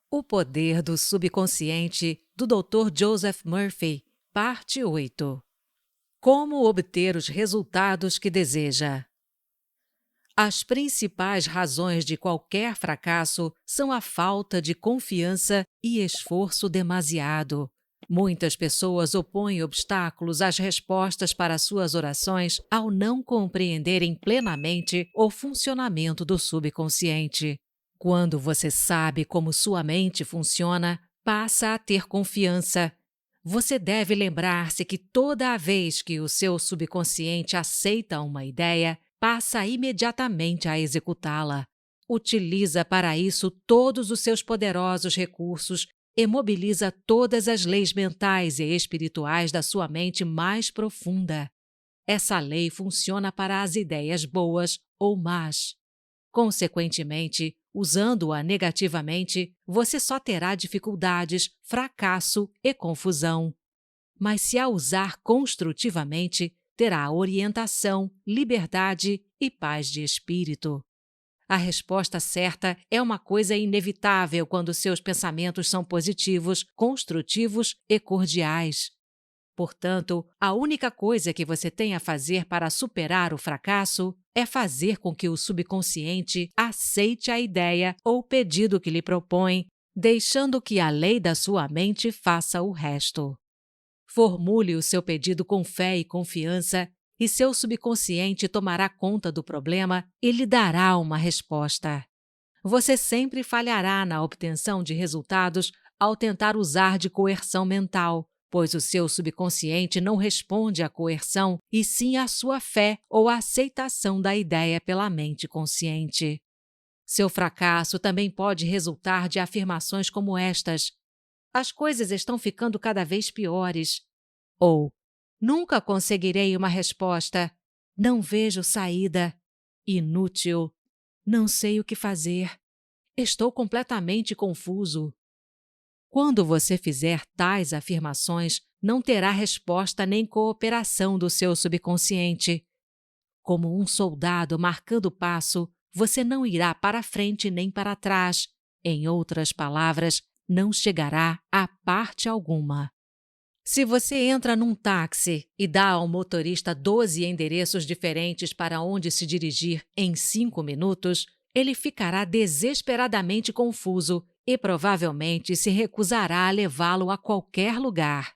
O Poder do Subconsciente, do Dr. Joseph Murphy, Parte 8. Como obter os resultados que deseja. As principais razões de qualquer fracasso são a falta de confiança e esforço demasiado. Muitas pessoas opõem obstáculos às respostas para suas orações ao não compreenderem plenamente o funcionamento do subconsciente. Quando você sabe como sua mente funciona, passa a ter confiança. Você deve lembrar-se que toda a vez que o seu subconsciente aceita uma ideia, passa imediatamente a executá-la. Utiliza para isso todos os seus poderosos recursos e mobiliza todas as leis mentais e espirituais da sua mente mais profunda. Essa lei funciona para as ideias boas ou más. Consequentemente, usando-a negativamente, você só terá dificuldades, fracasso e confusão. Mas se a usar construtivamente, terá orientação, liberdade e paz de espírito. A resposta certa é uma coisa inevitável quando seus pensamentos são positivos, construtivos e cordiais. Portanto, a única coisa que você tem a fazer para superar o fracasso é fazer com que o subconsciente aceite a ideia ou pedido que lhe propõe, deixando que a lei da sua mente faça o resto. Formule o seu pedido com fé e confiança, e seu subconsciente tomará conta do problema e lhe dará uma resposta. Você sempre falhará na obtenção de resultados ao tentar usar de coerção mental, pois o seu subconsciente não responde à coerção, e sim à sua fé ou à aceitação da ideia pela mente consciente. Seu fracasso também pode resultar de afirmações como estas: as coisas estão ficando cada vez piores. Ou, nunca conseguirei uma resposta. Não vejo saída. Inútil. Não sei o que fazer. Estou completamente confuso. Quando você fizer tais afirmações, não terá resposta nem cooperação do seu subconsciente. Como um soldado marcando passo, você não irá para frente nem para trás. Em outras palavras, não chegará a parte alguma. Se você entra num táxi e dá ao motorista 12 endereços diferentes para onde se dirigir em 5 minutos, ele ficará desesperadamente confuso e provavelmente se recusará a levá-lo a qualquer lugar.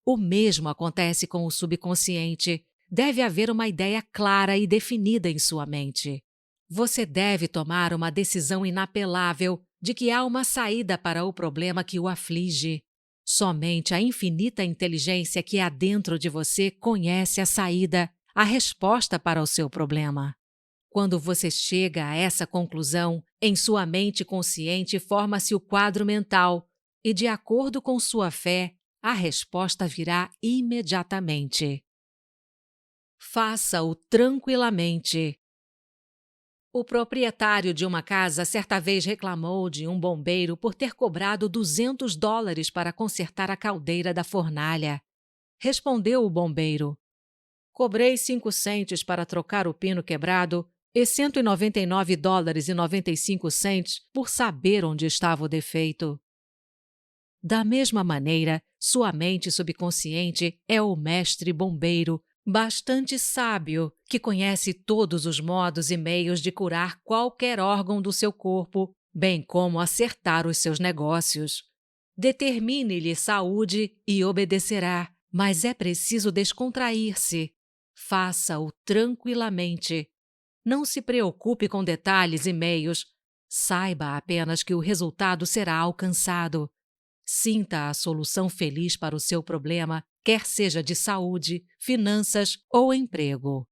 O mesmo acontece com o subconsciente. Deve haver uma ideia clara e definida em sua mente. Você deve tomar uma decisão inapelável de que há uma saída para o problema que o aflige. Somente a infinita inteligência que há dentro de você conhece a saída, a resposta para o seu problema. Quando você chega a essa conclusão, em sua mente consciente forma-se o quadro mental e, de acordo com sua fé, a resposta virá imediatamente. Faça-o tranquilamente. O proprietário de uma casa certa vez reclamou de um bombeiro por ter cobrado $200 para consertar a caldeira da fornalha. Respondeu o bombeiro: cobrei 5 centes para trocar o pino quebrado e $199,95 por saber onde estava o defeito. Da mesma maneira, sua mente subconsciente é o mestre bombeiro, bastante sábio, que conhece todos os modos e meios de curar qualquer órgão do seu corpo, bem como acertar os seus negócios. Determine-lhe saúde e obedecerá, mas é preciso descontrair-se. Faça-o tranquilamente. Não se preocupe com detalhes e meios. Saiba apenas que o resultado será alcançado. Sinta a solução feliz para o seu problema, quer seja de saúde, finanças ou emprego.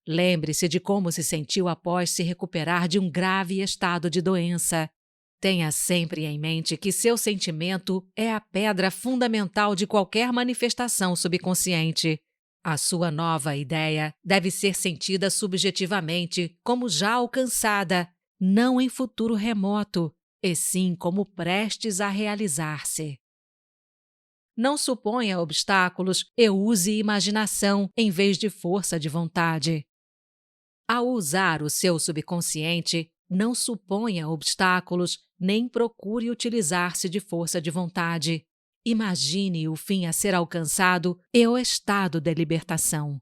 Lembre-se de como se sentiu após se recuperar de um grave estado de doença. Tenha sempre em mente que seu sentimento é a pedra fundamental de qualquer manifestação subconsciente. A sua nova ideia deve ser sentida subjetivamente como já alcançada, não em futuro remoto, e sim como prestes a realizar-se. Não suponha obstáculos e use imaginação em vez de força de vontade. Ao usar o seu subconsciente, Não suponha obstáculos, nem procure utilizar-se de força de vontade. Imagine o fim a ser alcançado e o estado de libertação.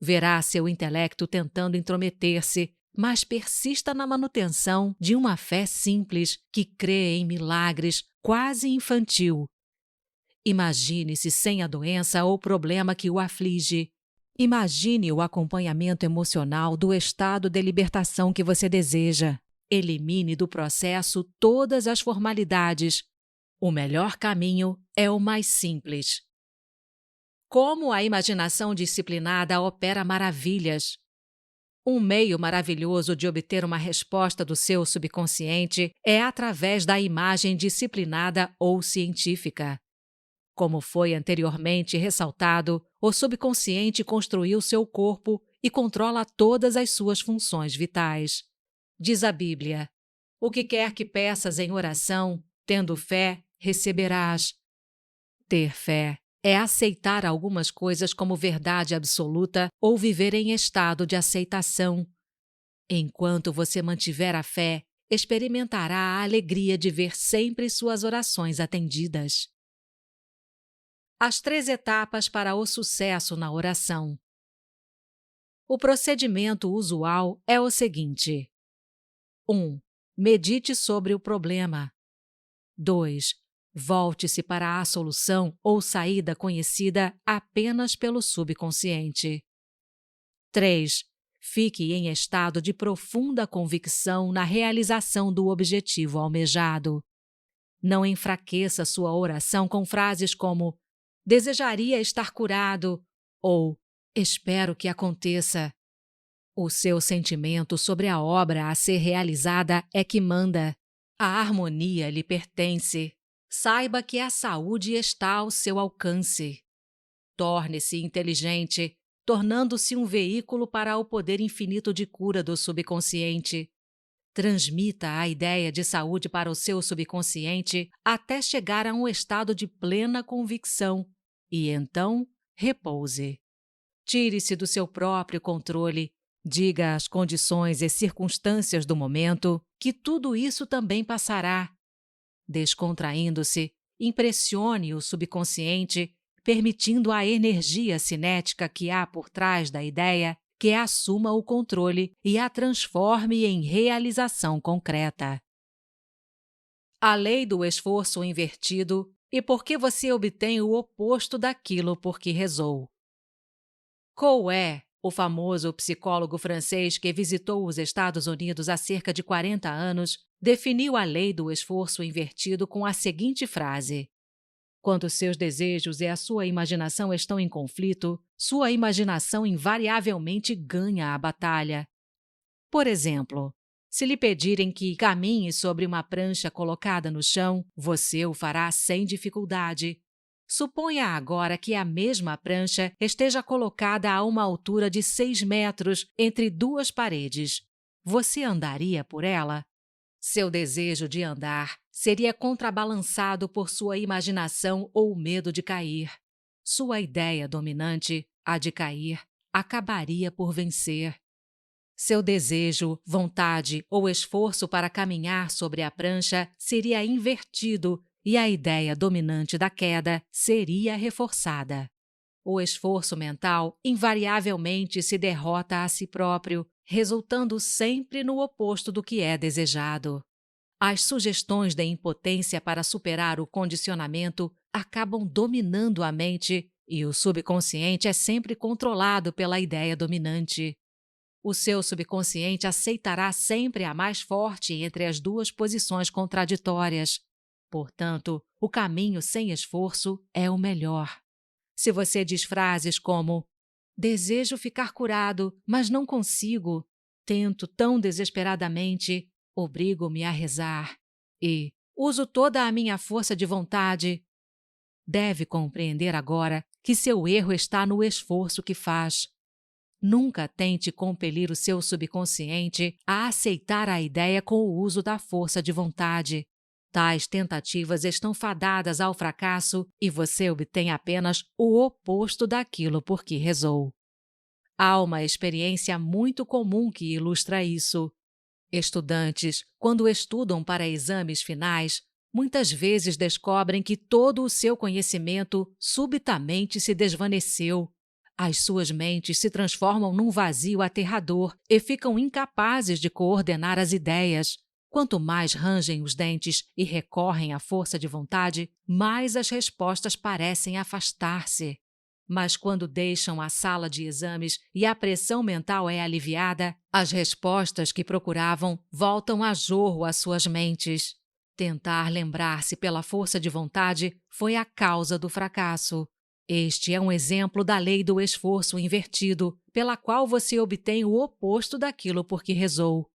Verá seu intelecto tentando intrometer-se, mas persista na manutenção de uma fé simples que crê em milagres, quase infantil. Imagine-se sem a doença ou problema que o aflige. Imagine o acompanhamento emocional do estado de libertação que você deseja. Elimine do processo todas as formalidades. O melhor caminho é o mais simples. Como a imaginação disciplinada opera maravilhas! Um meio maravilhoso de obter uma resposta do seu subconsciente é através da imagem disciplinada ou científica. Como foi anteriormente ressaltado, o subconsciente construiu seu corpo e controla todas as suas funções vitais. Diz a Bíblia: "O que quer que peças em oração, tendo fé, receberás." Ter fé é aceitar algumas coisas como verdade absoluta ou viver em estado de aceitação. Enquanto você mantiver a fé, experimentará a alegria de ver sempre suas orações atendidas. As 3 etapas para o sucesso na oração. O procedimento usual é o seguinte: 1. Medite sobre o problema. 2. Volte-se para a solução ou saída conhecida apenas pelo subconsciente. 3. Fique em estado de profunda convicção na realização do objetivo almejado. Não enfraqueça sua oração com frases como "desejaria estar curado" ou "espero que aconteça". O seu sentimento sobre a obra a ser realizada é que manda. A harmonia lhe pertence. Saiba que a saúde está ao seu alcance. Torne-se inteligente, tornando-se um veículo para o poder infinito de cura do subconsciente. Transmita a ideia de saúde para o seu subconsciente até chegar a um estado de plena convicção e então repouse. Tire-se do seu próprio controle. Diga às condições e circunstâncias do momento que tudo isso também passará. Descontraindo-se, impressione o subconsciente, permitindo à energia cinética que há por trás da ideia que assuma o controle e a transforme em realização concreta. A lei do esforço invertido e por que você obtém o oposto daquilo por que rezou. Coué, o famoso psicólogo francês que visitou os Estados Unidos há cerca de 40 anos, definiu a lei do esforço invertido com a seguinte frase: "Quando seus desejos e a sua imaginação estão em conflito, sua imaginação invariavelmente ganha a batalha." Por exemplo, se lhe pedirem que caminhe sobre uma prancha colocada no chão, você o fará sem dificuldade. Suponha agora que a mesma prancha esteja colocada a uma altura de 6 metros entre 2 paredes. Você andaria por ela? Seu desejo de andar seria contrabalançado por sua imaginação ou medo de cair. Sua ideia dominante, a de cair, acabaria por vencer. Seu desejo, vontade ou esforço para caminhar sobre a prancha seria invertido e a ideia dominante da queda seria reforçada. O esforço mental invariavelmente se derrota a si próprio, resultando sempre no oposto do que é desejado. As sugestões de impotência para superar o condicionamento acabam dominando a mente e o subconsciente é sempre controlado pela ideia dominante. O seu subconsciente aceitará sempre a mais forte entre as 2 posições contraditórias. Portanto, o caminho sem esforço é o melhor. Se você diz frases como "desejo ficar curado, mas não consigo, tento tão desesperadamente, obrigo-me a rezar" e "uso toda a minha força de vontade", deve compreender agora que seu erro está no esforço que faz. Nunca tente compelir o seu subconsciente a aceitar a ideia com o uso da força de vontade. Tais tentativas estão fadadas ao fracasso e você obtém apenas o oposto daquilo por que rezou. Há uma experiência muito comum que ilustra isso. Estudantes, quando estudam para exames finais, muitas vezes descobrem que todo o seu conhecimento subitamente se desvaneceu. As suas mentes se transformam num vazio aterrador e ficam incapazes de coordenar as ideias. Quanto mais rangem os dentes e recorrem à força de vontade, mais as respostas parecem afastar-se. Mas quando deixam a sala de exames e a pressão mental é aliviada, as respostas que procuravam voltam a jorro às suas mentes. Tentar lembrar-se pela força de vontade foi a causa do fracasso. Este é um exemplo da lei do esforço invertido, pela qual você obtém o oposto daquilo por que rezou.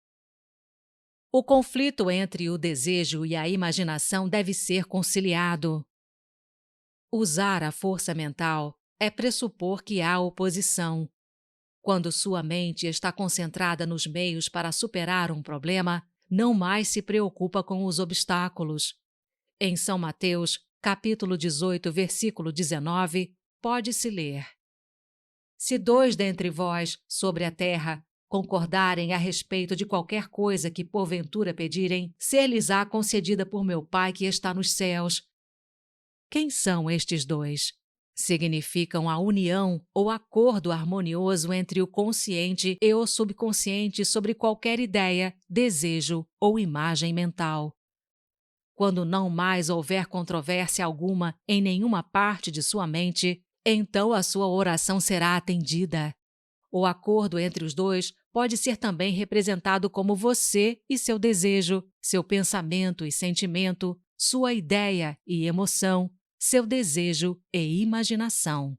O conflito entre o desejo e a imaginação deve ser conciliado. Usar a força mental é pressupor que há oposição. Quando sua mente está concentrada nos meios para superar um problema, não mais se preocupa com os obstáculos. Em São Mateus, capítulo 18, versículo 19, pode-se ler: Se 2 dentre vós, sobre a terra, concordarem a respeito de qualquer coisa que porventura pedirem, ser-lhes-á concedida por meu Pai que está nos céus. Quem são estes 2? Significam a união ou acordo harmonioso entre o consciente e o subconsciente sobre qualquer ideia, desejo ou imagem mental. Quando não mais houver controvérsia alguma em nenhuma parte de sua mente, então a sua oração será atendida. O acordo entre os 2 pode ser também representado como você e seu desejo, seu pensamento e sentimento, sua ideia e emoção, seu desejo e imaginação.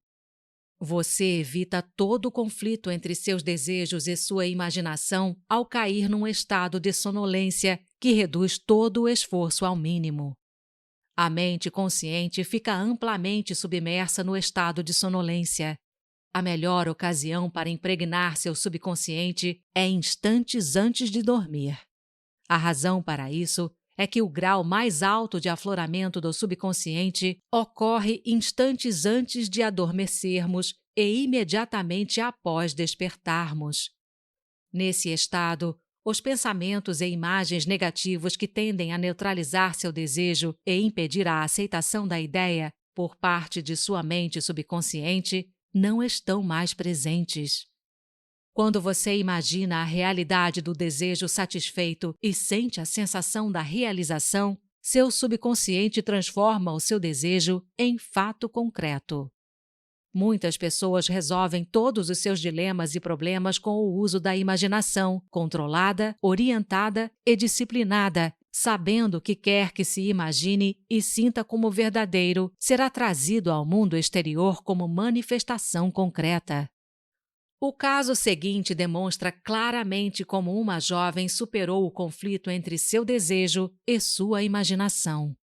Você evita todo o conflito entre seus desejos e sua imaginação ao cair num estado de sonolência que reduz todo o esforço ao mínimo. A mente consciente fica amplamente submersa no estado de sonolência. A melhor ocasião para impregnar seu subconsciente é instantes antes de dormir. A razão para isso é que o grau mais alto de afloramento do subconsciente ocorre instantes antes de adormecermos e imediatamente após despertarmos. Nesse estado, os pensamentos e imagens negativos que tendem a neutralizar seu desejo e impedir a aceitação da ideia por parte de sua mente subconsciente não estão mais presentes. Quando você imagina a realidade do desejo satisfeito e sente a sensação da realização, seu subconsciente transforma o seu desejo em fato concreto. Muitas pessoas resolvem todos os seus dilemas e problemas com o uso da imaginação, controlada, orientada e disciplinada, sabendo que quer que se imagine e sinta como verdadeiro, será trazido ao mundo exterior como manifestação concreta. O caso seguinte demonstra claramente como uma jovem superou o conflito entre seu desejo e sua imaginação.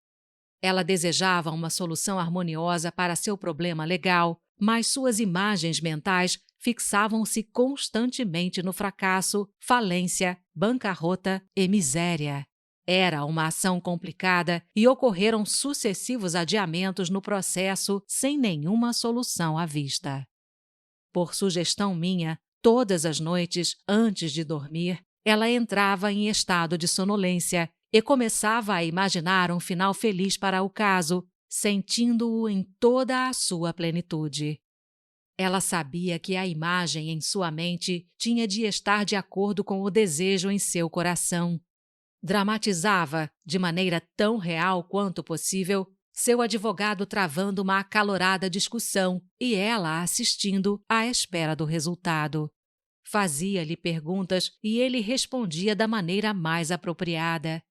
Ela desejava uma solução harmoniosa para seu problema legal, mas suas imagens mentais fixavam-se constantemente no fracasso, falência, bancarrota e miséria. Era uma ação complicada e ocorreram sucessivos adiamentos no processo sem nenhuma solução à vista. Por sugestão minha, todas as noites, antes de dormir, ela entrava em estado de sonolência e começava a imaginar um final feliz para o caso, sentindo-o em toda a sua plenitude. Ela sabia que a imagem em sua mente tinha de estar de acordo com o desejo em seu coração. Dramatizava, de maneira tão real quanto possível, seu advogado travando uma acalorada discussão e ela assistindo à espera do resultado. Fazia-lhe perguntas e ele respondia da maneira mais apropriada.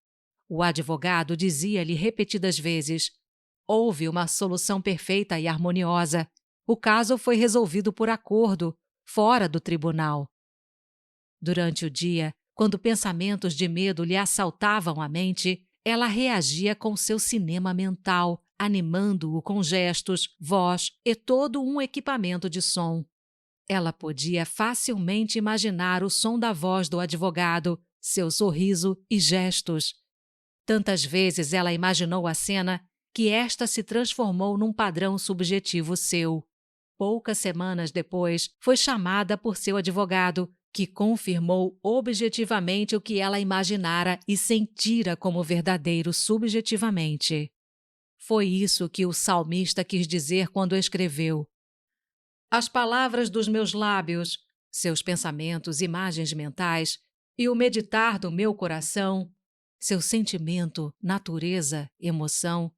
O advogado dizia-lhe repetidas vezes: houve uma solução perfeita e harmoniosa. O caso foi resolvido por acordo, fora do tribunal. Durante o dia, quando pensamentos de medo lhe assaltavam a mente, ela reagia com seu cinema mental, animando-o com gestos, voz e todo um equipamento de som. Ela podia facilmente imaginar o som da voz do advogado, seu sorriso e gestos. Tantas vezes ela imaginou a cena que esta se transformou num padrão subjetivo seu. Poucas semanas depois, foi chamada por seu advogado, que confirmou objetivamente o que ela imaginara e sentira como verdadeiro subjetivamente. Foi isso que o salmista quis dizer quando escreveu: as palavras dos meus lábios, seus pensamentos, imagens mentais, e o meditar do meu coração, seu sentimento, natureza, emoção,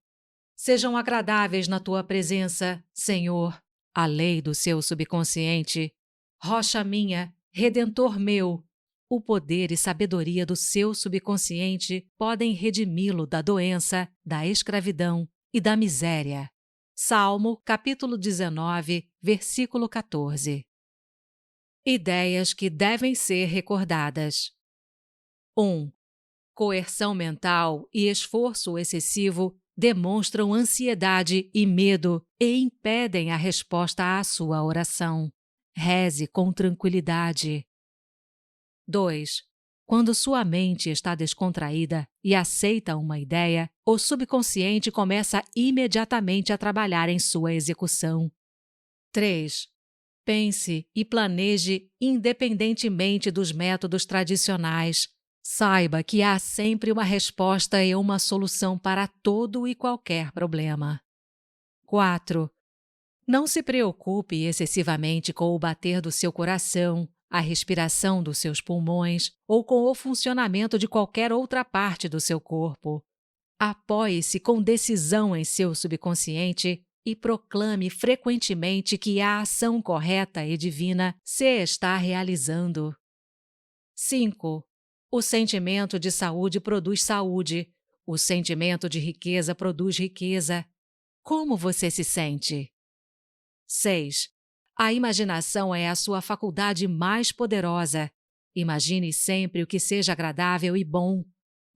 sejam agradáveis na tua presença, Senhor, a lei do seu subconsciente, rocha minha, redentor meu. O poder e sabedoria do seu subconsciente podem redimi-lo da doença, da escravidão e da miséria. Salmo, capítulo 19, versículo 14. Ideias que devem ser recordadas. 1. Coerção mental e esforço excessivo demonstram ansiedade e medo e impedem a resposta à sua oração. Reze com tranquilidade. 2. Quando sua mente está descontraída e aceita uma ideia, o subconsciente começa imediatamente a trabalhar em sua execução. 3. Pense e planeje independentemente dos métodos tradicionais. Saiba que há sempre uma resposta e uma solução para todo e qualquer problema. 4. Não se preocupe excessivamente com o bater do seu coração, a respiração dos seus pulmões ou com o funcionamento de qualquer outra parte do seu corpo. Apoie-se com decisão em seu subconsciente e proclame frequentemente que a ação correta e divina se está realizando. 5. O sentimento de saúde produz saúde. O sentimento de riqueza produz riqueza. Como você se sente? 6. A imaginação é a sua faculdade mais poderosa. Imagine sempre o que seja agradável e bom.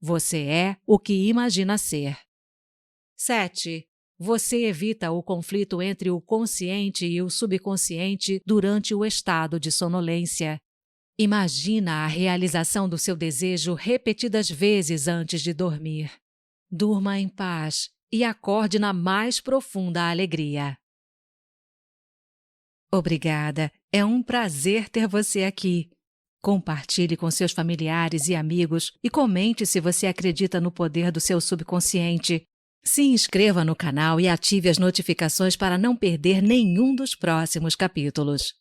Você é o que imagina ser. 7. Você evita o conflito entre o consciente e o subconsciente durante o estado de sonolência. Imagina a realização do seu desejo repetidas vezes antes de dormir. Durma em paz e acorde na mais profunda alegria. Obrigada, é um prazer ter você aqui. Compartilhe com seus familiares e amigos e comente se você acredita no poder do seu subconsciente. Se inscreva no canal e ative as notificações para não perder nenhum dos próximos capítulos.